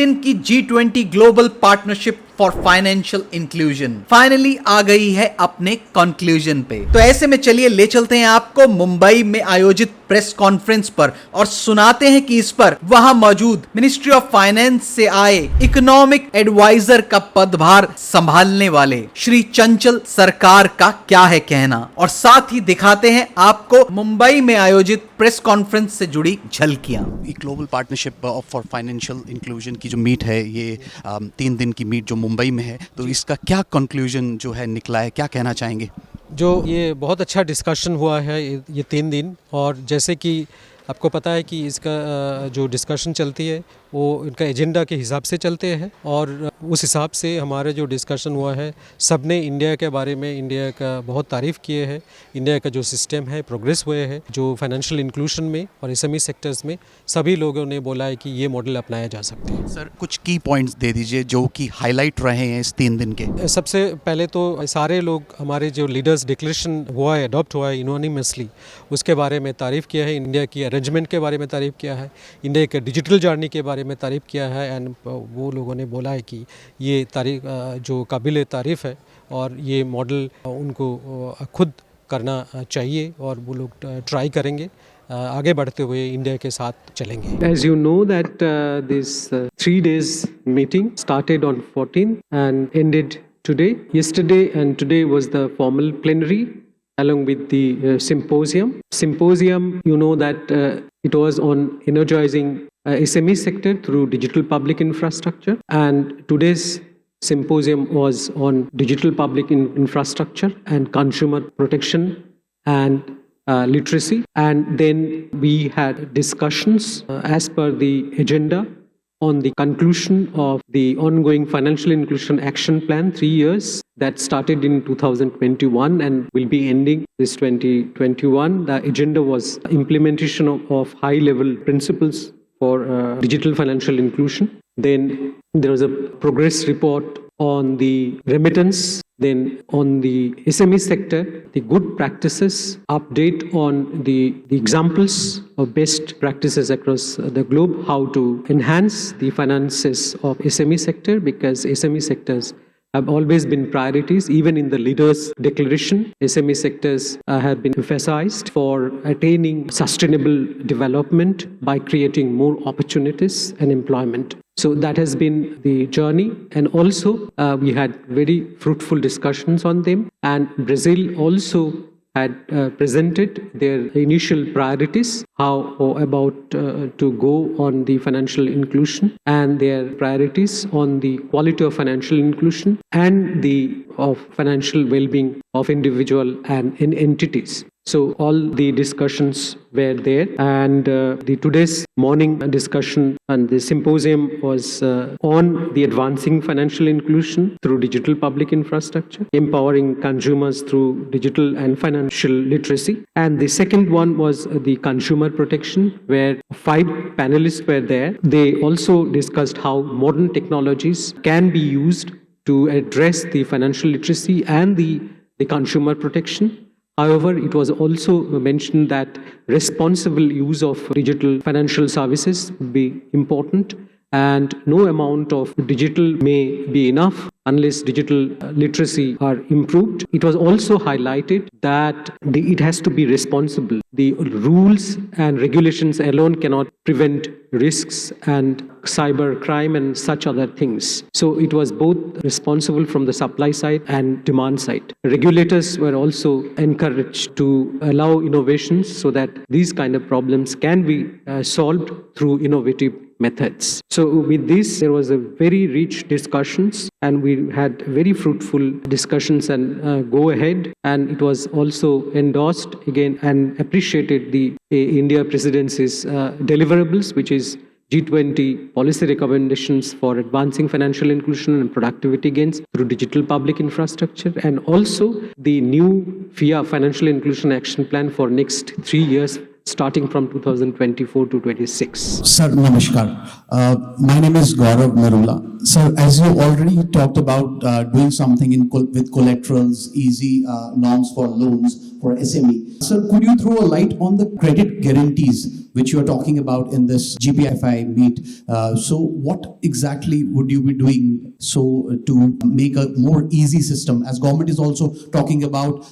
दिन की G20 global partnership for financial inclusion finally आ गई है अपने कंक्लूजन पे। तो ऐसे में चलिए ले चलते हैं आपको मुंबई में आयोजित प्रेस कॉन्फ्रेंस पर और सुनाते हैं कि इस पर वहां मौजूद मिनिस्ट्री ऑफ फाइनेंस से आए इकोनॉमिक एडवाइजर का पदभार संभालने वाले श्री चंचल सरकार का क्या है कहना, और साथ ही दिखाते हैं आपको मुंबई में आयोजित प्रेस कॉन्फ्रेंस से जुड़ी झलकियां। Global partnership for financial inclusion की जो मीट है ये 3 दिन की मीट जो मुंबई में है, तो इसका क्या कंक्लूजन जो है निकला है, क्या कहना चाहेंगे? जो ये बहुत अच्छा डिस्कशन हुआ है ये 3 दिन, और जैसे कि आपको पता है कि इसका जो डिस्कशन चलती है वो इनका एजेंडा के हिसाब से चलते हैं, और उस हिसाब से हमारे जो डिस्कशन हुआ है सब ने इंडिया के बारे में, इंडिया का बहुत तारीफ़ किए हैं। इंडिया का जो सिस्टम है प्रोग्रेस हुए हैं, जो फाइनेंशियल इंक्लूजन में और एसएमई सेक्टर्स में सभी लोगों ने बोला है कि ये मॉडल अपनाया जा सकते हैं। सर कुछ की पॉइंट्स दे दीजिए जो कि हाईलाइट रहे हैं इस 3 दिन के। सबसे पहले तो सारे लोग, हमारे जो लीडर्स डिक्लेरेशन हुआ है, अडॉप्ट हुआ है यूनानिमसली, उसके बारे में तारीफ़ किया है। इंडिया की अरेंजमेंट के बारे में तारीफ़ किया है, इंडिया के डिजिटल जर्नी के बारे में तारीफ़ किया है, एंड वो लोगों ने बोला है कि ये तारीफ जो काबिल तारीफ़ है और ये मॉडल उनको खुद करना चाहिए और वो लोग ट्राई करेंगे, आगे बढ़ते हुए इंडिया के साथ चलेंगे। As you know that this 3 days meeting started on 14 and ended today. Yesterday and today was the formal plenary along with the symposium. Symposium, you know that it was on energizing SME sector through digital public infrastructure, and today's symposium was on digital public infrastructure and consumer protection and literacy. And then we had discussions as per the agenda on the conclusion of the ongoing financial inclusion action plan, 3 years, that started in 2021 and will be ending this 2021. The agenda was implementation of high-level principles for digital financial inclusion. Then there was a progress report on the remittance. Then on the SME sector, the good practices, update on the examples of best practices across the globe, how to enhance the finances of SME sector, because SME sectors have always been priorities. Even in the leaders' declaration, SME sectors have been emphasized for attaining sustainable development by creating more opportunities and employment. So that has been the journey, and also we had very fruitful discussions on them. And Brazil also had presented their initial priorities, how about to go on the financial inclusion, and their priorities on the quality of financial inclusion and the of financial well-being of individual and in entities. So all the discussions were there, and the today's morning discussion and the symposium was on the advancing financial inclusion through digital public infrastructure, empowering consumers through digital and financial literacy. And the second one was the consumer protection, where 5 panelists were there. They also discussed how modern technologies can be used to address the financial literacy and the consumer protection. However, it was also mentioned that responsible use of digital financial services would be important, and no amount of digital may be enough unless digital literacy are improved. It was also highlighted that it has to be responsible. The rules and regulations alone cannot prevent risks and cyber crime and such other things. So it was both responsible from the supply side and demand side. Regulators were also encouraged to allow innovations so that these kind of problems can be solved through innovative methods. So with this, there was a very rich discussions, and we had very fruitful discussions and go ahead. And it was also endorsed again and appreciated the India presidency's deliverables, which is G20 policy recommendations for advancing financial inclusion and productivity gains through digital public infrastructure, and also the new FIA financial inclusion action plan for next 3 years starting from 2024 to 26. Sir, namaskar. My name is Gaurav Narula. Sir, as you already talked about doing something with collaterals, easy norms for loans for SME. Sir, could you throw a light on the credit guarantees which you are talking about in this GPFI meet. So what exactly would you be doing to make a more easy system, as government is also talking about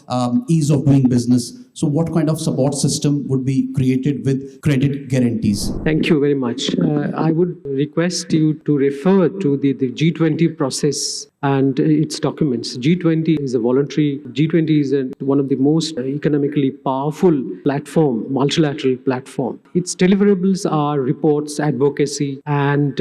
ease of doing business? So what kind of support system would be created with credit guarantees? Thank you very much. I would request you to refer to the G20 process and its documents. G20 is a voluntary, G20 is one of the most economically powerful platform, multilateral platform. Its deliverables are reports, advocacy, and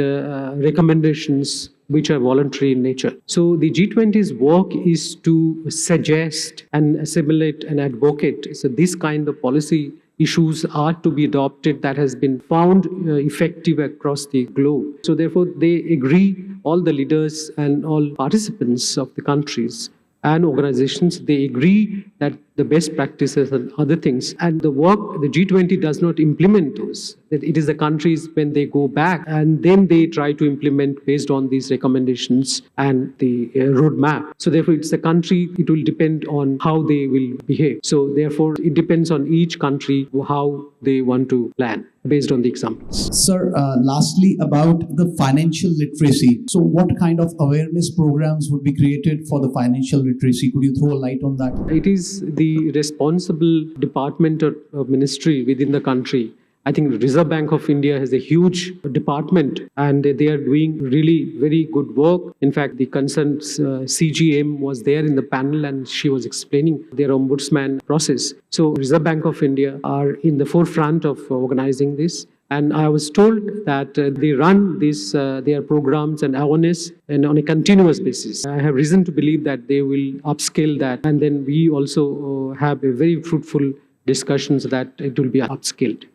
recommendations which are voluntary in nature. So the G20's work is to suggest and assimilate and advocate. So this kind of policy issues are to be adopted that has been found effective across the globe. So therefore they agree, all the leaders and all participants of the countries and organizations, they agree that the best practices and other things. And the work, the G20 does not implement those. That it is the countries when they go back and then they try to implement based on these recommendations and the roadmap. So therefore it's the country, it will depend on how they will behave. So therefore it depends on each country how they want to plan based on the examples. Sir, lastly, about the financial literacy. So what kind of awareness programs would be created for the financial literacy? Could you throw a light on that? It is the responsible department or ministry within the country. I think the Reserve Bank of India has a huge department and they are doing really very good work. In fact, the concerned CGM was there in the panel and she was explaining their ombudsman process. So Reserve Bank of India are in the forefront of organizing this. And I was told that they run their programs and awareness and on a continuous basis. I have reason to believe that they will upscale that. And then we also have a very fruitful discussions that it will be upscaled.